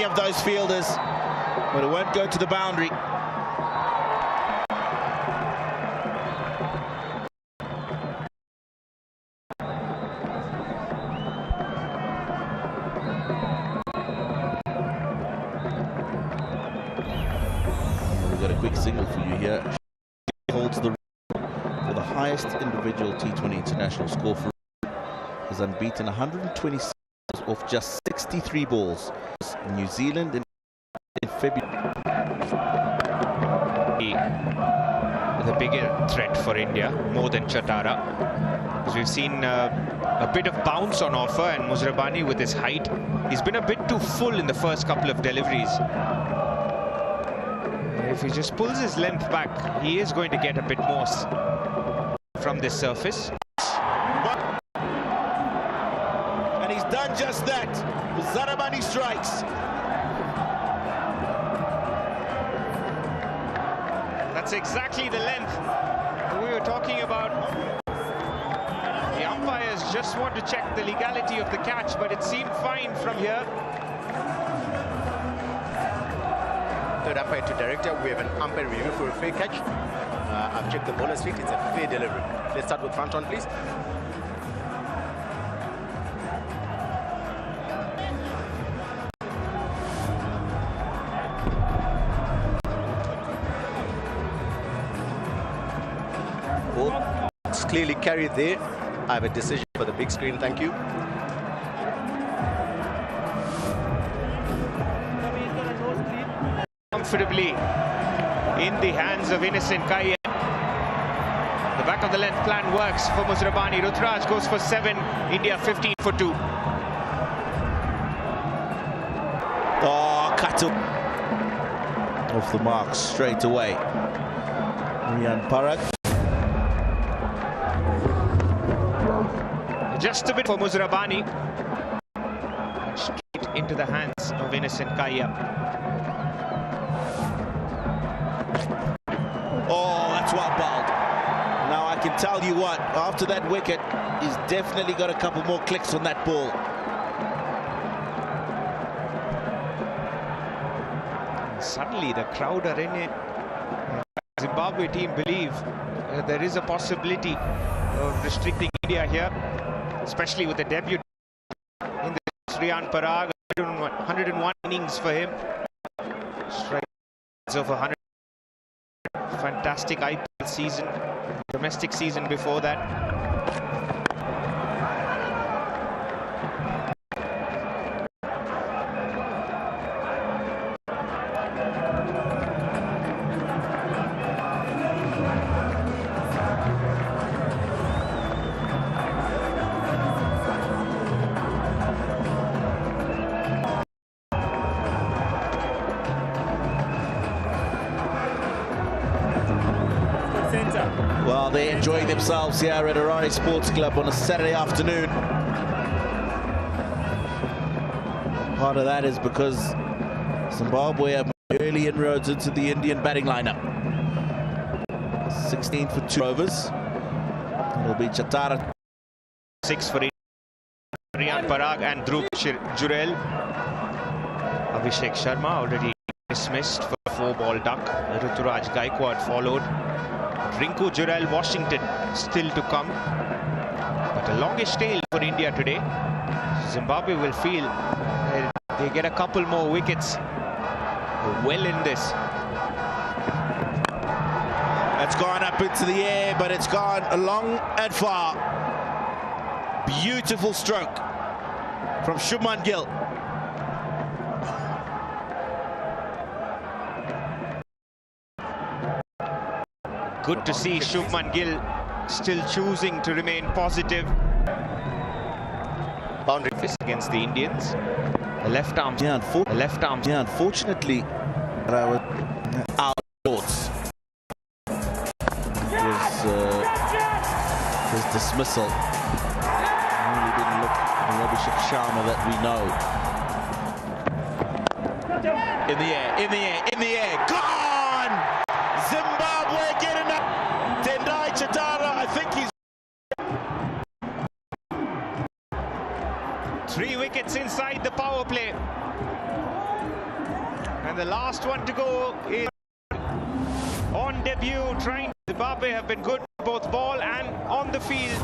any of those fielders, but it won't go to the boundary. We've got a quick signal for you here. Holds the for the highest individual T20 international score for is unbeaten, 126 off just 63 balls. New Zealand in February. The bigger threat for India, more than Chatara. Because we've seen a bit of bounce on offer, and Muzrabani with his height, he's been a bit too full in the first couple of deliveries. If he just pulls his length back, he is going to get a bit more from this surface. And he's done just that. Muzrabani strikes. That's exactly the length we were talking about. The umpires just want to check the legality of the catch, but it seemed fine from here. Third umpire to director, we have an umpire review for a fair catch. I've checked the bowler's feet, it's a fair delivery. Let's start with front on, please. It's clearly carried there. I have a decision for the big screen, thank you. Comfortably in the hands of Innocent Kaya. The back of the length plan works for Muzrabani. Rutraj goes for 7, India 15 for 2. Oh, Katu off the mark straight away. Emon Sarder. Just a bit for Muzrabani. Straight into the hands of Innocent Kaya. Oh, that's well bowled. Now I can tell you what, after that wicket, he's definitely got a couple more clicks on that ball. And suddenly the crowd are in it. The Zimbabwe team believe there is a possibility of restricting India here, especially with the debut in the Emon Sarder. 101 innings for him. Strikes over 100. Fantastic IPL season, domestic season before that. Well, they're enjoying themselves here at Harare Sports Club on a Saturday afternoon. Part of that is because Zimbabwe have early inroads into the Indian batting lineup. 16 for 2 overs. It'll be Chatara. 6 for Emon Sarder and Dhruv Jurel. Abhishek Sharma already dismissed for a 4-ball duck. Ruturaj Gaikwad followed. Rinku Jurel Washington still to come. But a longish tail for India today. Zimbabwe will feel they get a couple more wickets well in this. It's gone up into the air, but it's gone long and far. Beautiful stroke from Shubman Gill. Good to see Shubman Gill still choosing to remain positive. Boundary fist against the Indians. The left arm. Yeah, unfortunately, our thoughts was his dismissal. Really didn't look the Abhishek Sharma that we know. In the air, in the air, in the air. Gone! Zimbabwe getting up. Tendai Chatara, I think he's 3 wickets inside the power play. And the last one to go is on debut, trying. Zimbabwe have been good both ball and on the field.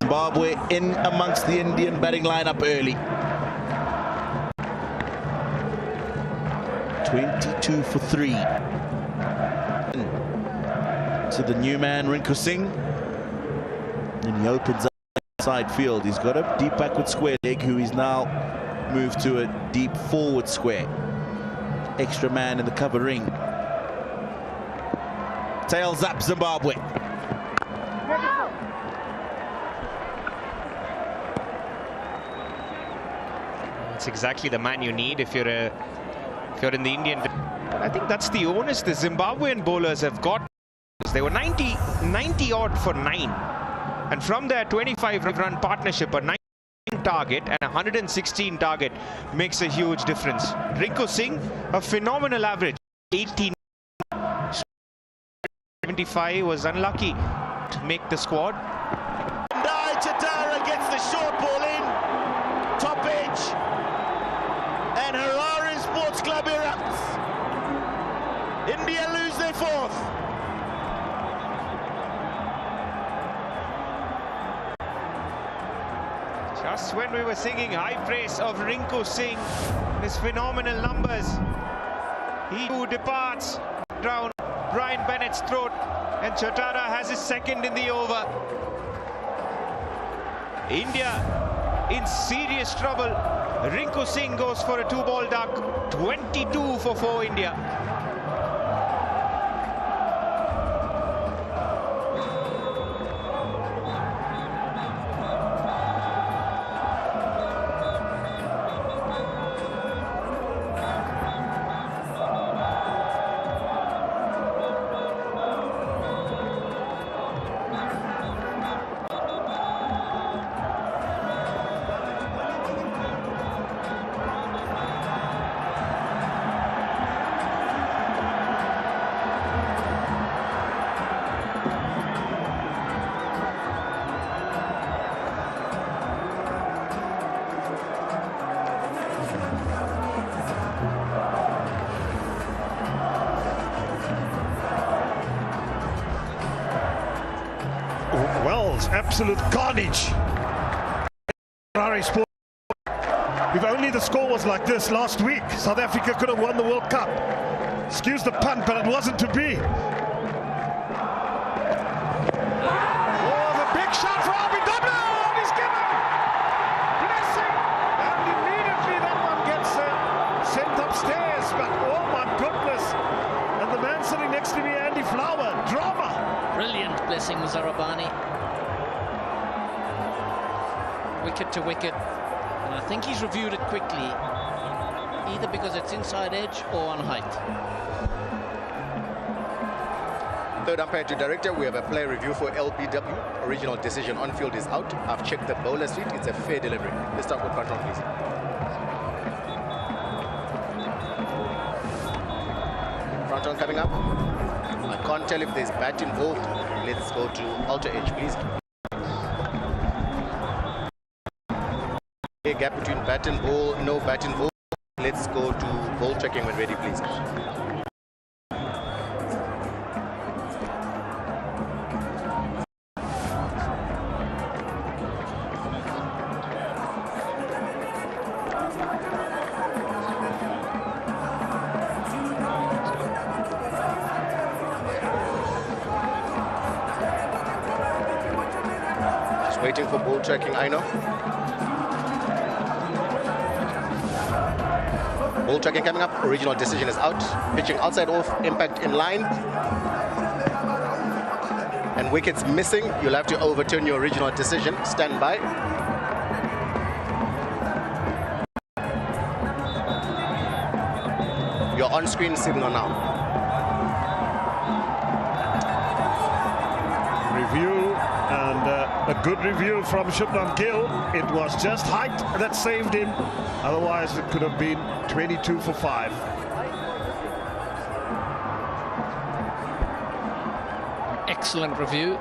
Zimbabwe in amongst the Indian batting lineup early. 22 for 3. To the new man, Rinku Singh. And he opens up side field. He's got a deep backward square leg, who is now moved to a deep forward square. Extra man in the cover ring. Tails up Zimbabwe. It's exactly the man you need if you're in the Indian. I think that's the onus the Zimbabwean bowlers have got. They were 90 odd for 9, and from their 25-run partnership, a 9 target and 116 target makes a huge difference. Rinku Singh, a phenomenal average, 18. 75 was unlucky to make the squad. Chatara gets the short ball in, top edge, and Harare Sports Club erupts. India lose their 4th. Just when we were singing high praise of Rinku Singh, his phenomenal numbers, he who departs down Brian Bennett's throat, and Chatara has his 2nd in the over. India in serious trouble. Rinku Singh goes for a 2-ball duck. 22 for 4 India. Wells, absolute carnage. Harare Sports. If only the score was like this last week, South Africa could have won the World Cup. Excuse the pun, but it wasn't to be. Oh, the big shot for RBW, and he's given. Blessing, and immediately that one gets sent upstairs. But oh my goodness! And the man sitting next to me, Andy Flower, drama. Brilliant Blessing Muzarabani. Wicket to wicket. And I think he's reviewed it quickly, either because it's inside edge or on height. Third umpire to director, we have a player review for LBW. Original decision on field is out. I've checked the bowler's feet. It's a fair delivery. Let's start with Pantron, please. Pantron coming up. I can't tell if there's bat involved. Let's go to alter edge, please. A gap between bat and ball, no bat involved. Let's go to ball checking when ready, please. Just waiting for ball tracking, I know. Ball tracking coming up. Original decision is out. Pitching outside off. Impact in line. and wickets missing, you'll have to overturn your original decision. Stand by. Your on-screen signal now. Review, and a good review from Shubman Gill. It was just height that saved him. Otherwise, it could have been 22 for 5. Excellent review.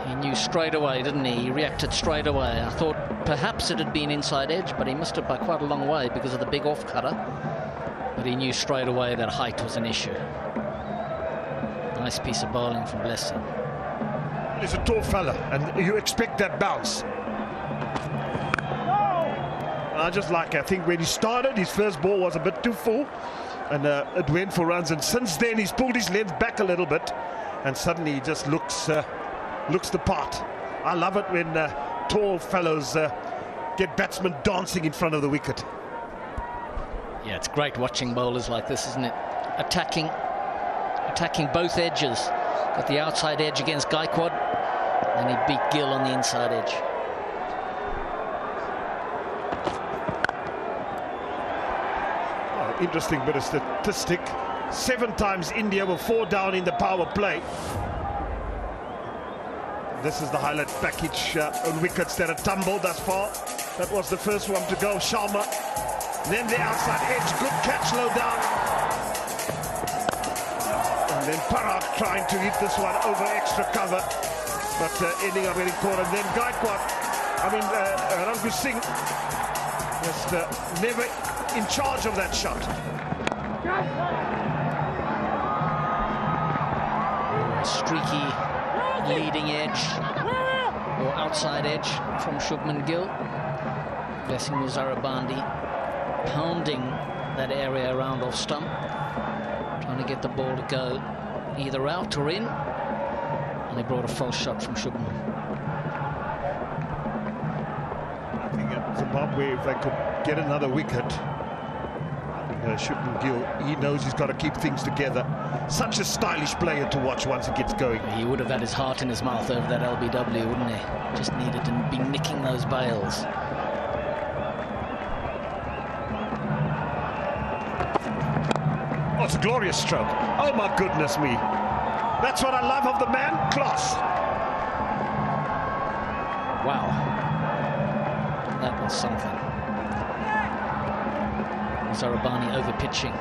He knew straight away, didn't he? He reacted straight away. I thought perhaps it had been inside edge, but he missed it by quite a long way because of the big off-cutter. But he knew straight away that height was an issue. Nice piece of bowling from Blessing. He's a tall fella, and you expect that bounce. I think when he started, his first ball was a bit too full, and it went for runs. And since then, he's pulled his length back a little bit, and suddenly he just looks the part. I love it when tall fellows get batsmen dancing in front of the wicket. Yeah, it's great watching bowlers like this, isn't it? Attacking both edges. Got the outside edge against Gaikwad, and he beat Gill on the inside edge. Interesting bit of statistic. 7 times India were 4 down in the power play. This is the highlight package on wickets that have tumbled thus far. That was the first one to go, Sharma. Then the outside edge, good catch low down. And then Parag trying to hit this one over extra cover, but ending up getting caught. And then Gaikwad, Rangu Singh, just never in charge of that shot. Streaky leading edge or outside edge from Shubman Gill. Blessing Muzarabandi pounding that area around off stump, trying to get the ball to go either out or in, and he brought a false shot from Shubman. I think at Zimbabwe, if they could get another wicket, Shubman Gill, he knows he's got to keep things together. Such a stylish player to watch once he gets going. He would have had his heart in his mouth over that LBW, wouldn't he? Just needed to be nicking those bails. Oh, it's a glorious stroke. Oh my goodness me. That's what I love of the man, class. Wow. That was something. Zarabani over pitching,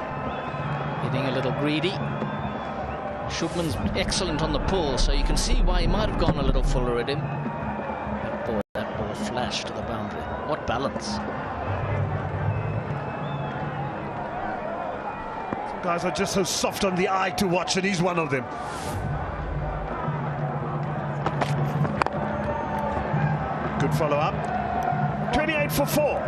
getting a little greedy. Shubman's excellent on the pull, so you can see why he might have gone a little fuller at him. But boy, that ball flashed to the boundary. What balance. Some guys are just so soft on the eye to watch, and he's one of them. Good follow-up. 28 for 4.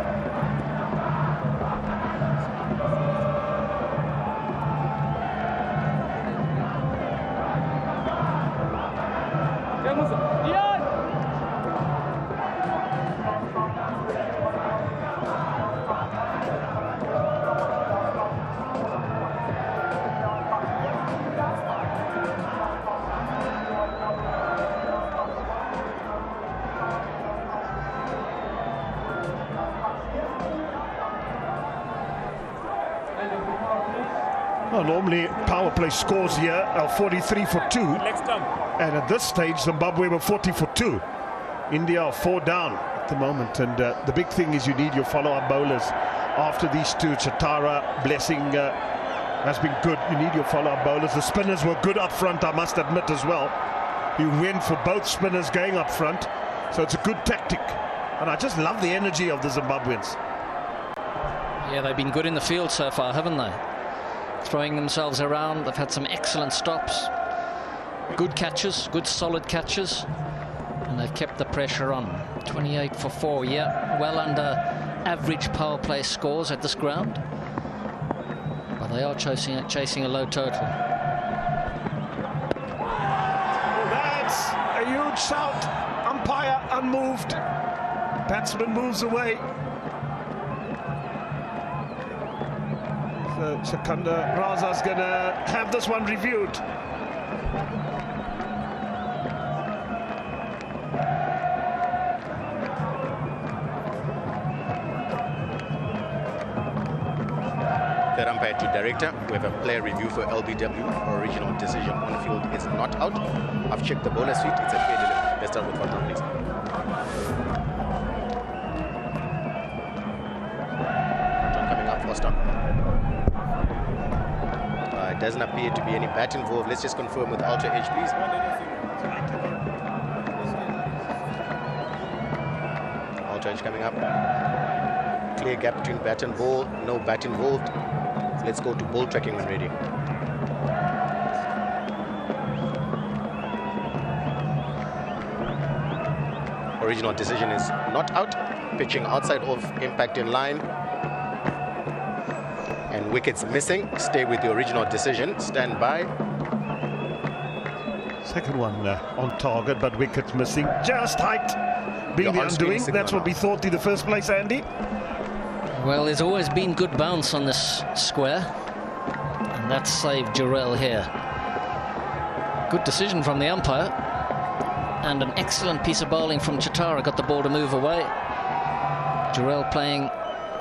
Well, normally power play scores here are 43 for 2. And at this stage, Zimbabwe were 40 for 2. India are 4 down at the moment. And the big thing is you need your follow-up bowlers. After these two, Chatara, Blessing has been good. You need your follow-up bowlers. The spinners were good up front, I must admit, as well. You went for both spinners going up front. So it's a good tactic. And I just love the energy of the Zimbabweans. Yeah, they've been good in the field so far, haven't they? Throwing themselves around. They've had some excellent stops, good catches, good solid catches, and they've kept the pressure on. 28 for 4, yeah, well under average power play scores at this ground, but they are chasing a low total. That's a huge shout. Umpire unmoved. Batsman moves away. Shakanda Raza's going to have this one reviewed. Third umpire to director. We have a player review for LBW. Original decision on field is not out. I've checked the bowler's feet. It's a fair delivery. Let's start with Fronton, please. Fronton coming up for stop. It doesn't appear to be any bat involved. Let's just confirm with Ultra Edge, please. Ultra Edge coming up. Clear gap between bat and ball. No bat involved. Let's go to ball tracking when ready. Original decision is not out. Pitching outside of impact in line. And wickets missing. Stay with the original decision. Stand by. Second one on target, but wickets missing. Just height being the undoing. That's what we thought in the first place, Andy. Well, there's always been good bounce on this square, and that saved Jurel here. Good decision from the umpire, and an excellent piece of bowling from Chitara. Got the ball to move away. Jurel playing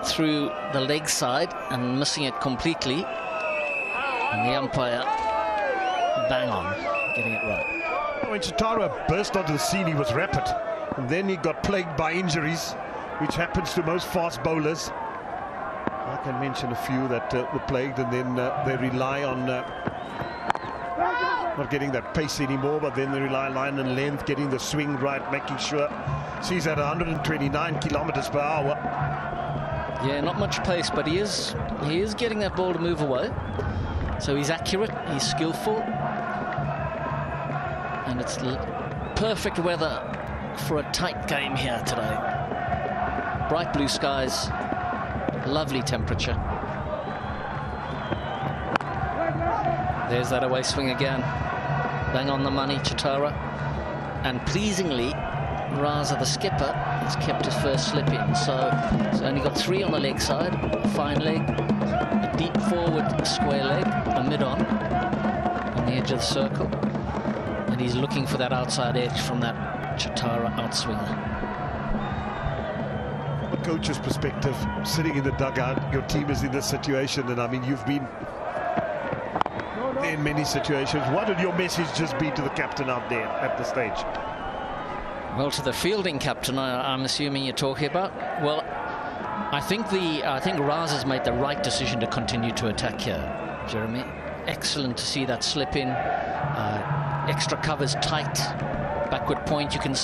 through the leg side and missing it completely, and the umpire bang on, getting it right. When Chitara burst onto the scene, he was rapid, and then he got plagued by injuries, which happens to most fast bowlers. I can mention a few that were plagued, and then they rely on not getting that pace anymore, but then they rely on line and length, getting the swing right, making sure she's at 129 kilometers per hour. Yeah, not much pace, but he is getting that ball to move away. So he's accurate, he's skillful, and it's perfect weather for a tight game here today. Bright blue skies, lovely temperature. There's that away swing again. Bang on the money, Chitara. And pleasingly, Raza, the skipper, has kept his first slip in. So he's only got 3 on the leg side, a fine leg, a deep forward square leg, a mid-on the edge of the circle. And he's looking for that outside edge from that Chitara outswinger. Coach's perspective, sitting in the dugout, your team is in this situation, and I mean, you've been in many situations. What would your message just be to the captain out there at the stage? Well, to the fielding captain, I'm assuming you're talking about. Well, I think Raza's made the right decision to continue to attack here, Jeremy. Excellent to see that slip in. Extra covers tight, backward point. You can see